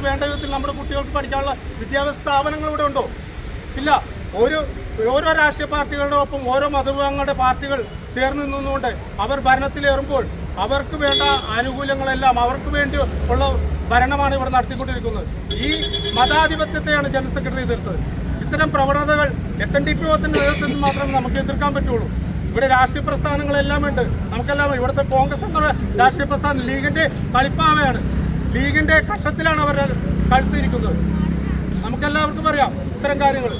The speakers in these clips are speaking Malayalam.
വേണ്ട വിധത്തിൽ നമ്മുടെ കുട്ടികൾക്ക് പഠിക്കാനുള്ള വിദ്യാഭ്യാസ സ്ഥാപനങ്ങൾ ഇവിടെ ഉണ്ടോ? ഇല്ല. ഓരോ രാഷ്ട്രീയ പാർട്ടികളുടെ ഒപ്പം ഓരോ മതവിഭാഗങ്ങളുടെ പാർട്ടികൾ ചേർന്ന് നിന്നുകൊണ്ട് അവർ ഭരണത്തിലേറുമ്പോൾ അവർക്ക് വേണ്ട ആനുകൂല്യങ്ങളെല്ലാം അവർക്ക് വേണ്ടി ഉള്ള ഭരണമാണ് ഇവിടെ നടത്തിക്കൊണ്ടിരിക്കുന്നത്. ഈ മതാധിപത്യത്തെയാണ് ജനറൽ സെക്രട്ടറി എതിർത്തത്. ഇത്തരം പ്രവണതകൾ SNDP യോഗത്തിന്റെ നേതൃത്വത്തിൽ മാത്രമേ നമുക്ക് എതിർക്കാൻ പറ്റുള്ളൂ. ഇവിടെ രാഷ്ട്രീയ പ്രസ്ഥാനങ്ങളെല്ലാം ഉണ്ട്. നമുക്കെല്ലാം ഇവിടുത്തെ കോൺഗ്രസ് എന്ന രാഷ്ട്രീയ പ്രസ്ഥാനം ലീഗിന്റെ കളിപ്പാവയാണ്. ലീഗിന്റെ കക്ഷത്തിലാണ് അവർ കഴുത്തിരിക്കുന്നത്. നമുക്കെല്ലാവർക്കും അറിയാം ഇത്തരം കാര്യങ്ങൾ.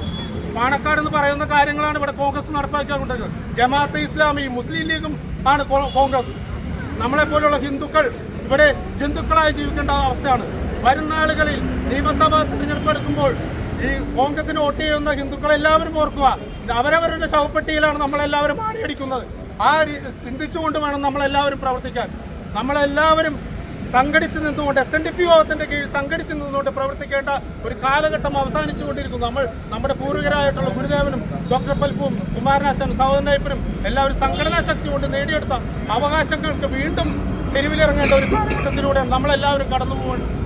പാണക്കാട് എന്ന് പറയുന്ന കാര്യങ്ങളാണ് ഇവിടെ കോൺഗ്രസ് നടപ്പാക്കിക്കൊണ്ടിരിക്കുന്നത്. ജമാഅത്തെ ഇസ്ലാമി, മുസ്ലിം ലീഗും ആണ് കോൺഗ്രസ്. നമ്മളെപ്പോലുള്ള ഹിന്ദുക്കൾ ഇവിടെ ജന്തുക്കളായി ജീവിക്കേണ്ട അവസ്ഥയാണ്. വരുന്ന ആളുകളിൽ നിയമസഭാ തെരഞ്ഞെടുപ്പ് എടുക്കുമ്പോൾ ഈ കോൺഗ്രസിന് വോട്ട് ചെയ്യുന്ന ഹിന്ദുക്കളെല്ലാവരും ഓർക്കുക, അവരവരുടെ ശവപ്പെട്ടിയിലാണ് നമ്മളെല്ലാവരും ആടിയടിക്കുന്നത്. ആ ചിന്തിച്ചുകൊണ്ട് വേണം നമ്മളെല്ലാവരും പ്രവർത്തിക്കാൻ. നമ്മളെല്ലാവരും സംഘടിച്ച് നിന്നുകൊണ്ട് SNDP യോഗത്തിന്റെ കീഴിൽ സംഘടിച്ച് നിന്നുകൊണ്ട് പ്രവർത്തിക്കേണ്ട ഒരു കാലഘട്ടം അവസാനിച്ചുകൊണ്ടിരിക്കുന്നു. നമ്മുടെ പൂർവികരായിട്ടുള്ള ഗുരുദേവനും ഡോക്ടർ പൽപ്പും കുമാരനാശാനും സഹോദരനയ്യപ്പനും എല്ലാവരും സംഘടനാ ശക്തി കൊണ്ട് നേടിയെടുത്ത അവകാശങ്ങൾക്ക് വീണ്ടും തെരുവിലിറങ്ങേണ്ട ഒരു കാലഘട്ടത്തിലൂടെ നമ്മളെല്ലാവരും കടന്നു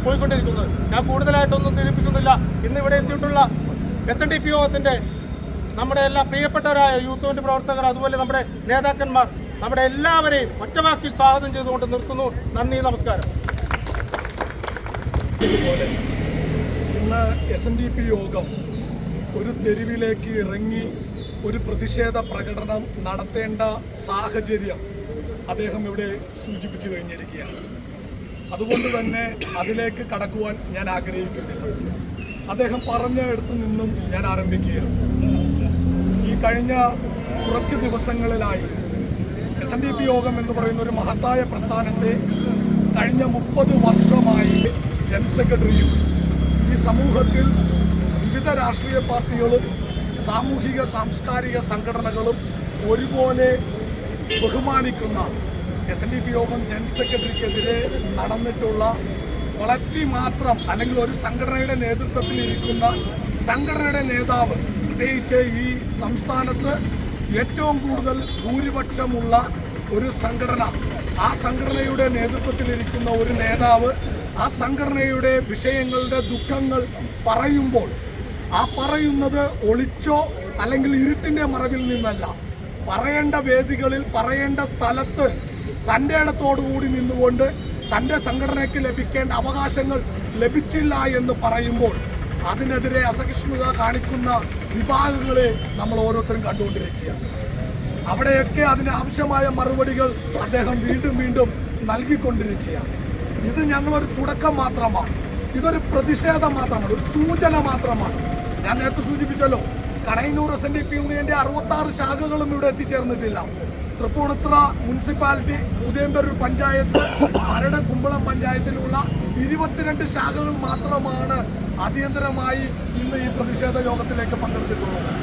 പോയിക്കൊണ്ടിരിക്കുന്നത്. ഞാൻ കൂടുതലായിട്ടൊന്നും ധരിപ്പിക്കുന്നില്ല. ഇന്ന് ഇവിടെ എത്തിയിട്ടുള്ള SNDP യോഗത്തിന്റെ നമ്മുടെ എല്ലാ പ്രിയപ്പെട്ടവരായ യൂത്ത് കോൺഗ്രസ് പ്രവർത്തകർ, അതുപോലെ നമ്മുടെ നേതാക്കന്മാർ, നമ്മുടെ എല്ലാവരെയും ഒറ്റവാക്കിൽ സ്വാഗതം ചെയ്തുകൊണ്ട് നിർത്തുന്നു. നന്ദി, നമസ്കാരം. ഇതുപോലെ ഇന്ന് SNDP യോഗം ഒരു തെരുവിലേക്ക് ഇറങ്ങി ഒരു പ്രതിഷേധ പ്രകടനം നടത്തേണ്ട സാഹചര്യം അദ്ദേഹം ഇവിടെ സൂചിപ്പിച്ചു കഴിഞ്ഞിരിക്കുകയാണ്. അതുകൊണ്ട് തന്നെ അതിലേക്ക് കടക്കുവാൻ ഞാൻ ആഗ്രഹിക്കുന്നില്ല. അദ്ദേഹം പറഞ്ഞിടത്തു നിന്നും ഞാൻ ആരംഭിക്കുകയാണ്. ഈ കഴിഞ്ഞ കുറച്ച് ദിവസങ്ങളിലായി SNDP യോഗം എന്ന് പറയുന്ന ഒരു മഹത്തായ പ്രസ്ഥാനത്തെ കഴിഞ്ഞ 30 വർഷമായി ജനറൽ സെക്രട്ടറിയും ഈ സമൂഹത്തിൽ വിവിധ രാഷ്ട്രീയ പാർട്ടികളും സാമൂഹിക സാംസ്കാരിക സംഘടനകളും ഒരുപോലെ ബഹുമാനിക്കുന്ന SNDP യോഗം ജനറൽ സെക്രട്ടറിക്കെതിരെ നടന്നിട്ടുള്ള വളർത്തി മാത്രം അല്ലെങ്കിൽ ഒരു സംഘടനയുടെ നേതൃത്വത്തിൽ ഇരിക്കുന്ന സംഘടനയുടെ നേതാവ്, പ്രത്യേകിച്ച് ഈ സംസ്ഥാനത്ത് ഏറ്റവും കൂടുതൽ ഭൂരിപക്ഷമുള്ള ഒരു സംഘടന, ആ സംഘടനയുടെ നേതൃത്വത്തിലിരിക്കുന്ന ഒരു നേതാവ് ആ സംഘടനയുടെ വിഷയങ്ങളുടെ ദുഃഖങ്ങൾ പറയുമ്പോൾ ആ പറയുന്നത് ഒളിച്ചോ അല്ലെങ്കിൽ ഇരുട്ടിൻ്റെ മറവിൽ നിന്നല്ല, പറയേണ്ട വേദികളിൽ പറയേണ്ട സ്ഥലത്ത് തൻ്റെ ഇടത്തോടുകൂടി നിന്നുകൊണ്ട് തൻ്റെ സംഘടനയ്ക്ക് ലഭിക്കേണ്ട അവകാശങ്ങൾ ലഭിച്ചില്ല എന്ന് പറയുമ്പോൾ അതിനെതിരെ അസഹിഷ്ണുത കാണിക്കുന്ന വിഭാഗങ്ങളെ നമ്മൾ ഓരോരുത്തരും കണ്ടുകൊണ്ടിരിക്കുകയാണ്. അവിടെയൊക്കെ അതിനാവശ്യമായ മറുപടികൾ അദ്ദേഹം വീണ്ടും വീണ്ടും നൽകിക്കൊണ്ടിരിക്കുകയാണ്. ഇത് ഞങ്ങളൊരു തുടക്കം മാത്രമാണ്, ഇതൊരു പ്രതിഷേധം മാത്രമാണ്, ഒരു സൂചന മാത്രമാണ്. ഞാൻ നേരത്തെ സൂചിപ്പിച്ചല്ലോ, കണയന്നൂർ SNDP യൂണിയന്റെ 66 ശാഖകളും ഇവിടെ എത്തിച്ചേർന്നിട്ടില്ല. തൃപ്പൂണിത്തുറ മുനിസിപ്പാലിറ്റി, ഉദയംപേരൂർ പഞ്ചായത്ത്, മരട് കുമ്പളം പഞ്ചായത്തിലുള്ള 22 ശാഖകൾ മാത്രമാണ് അടിയന്തരമായി ഇന്ന് ഈ പ്രതിഷേധ യോഗത്തിലേക്ക് പങ്കെടുത്തിട്ടുള്ളത്.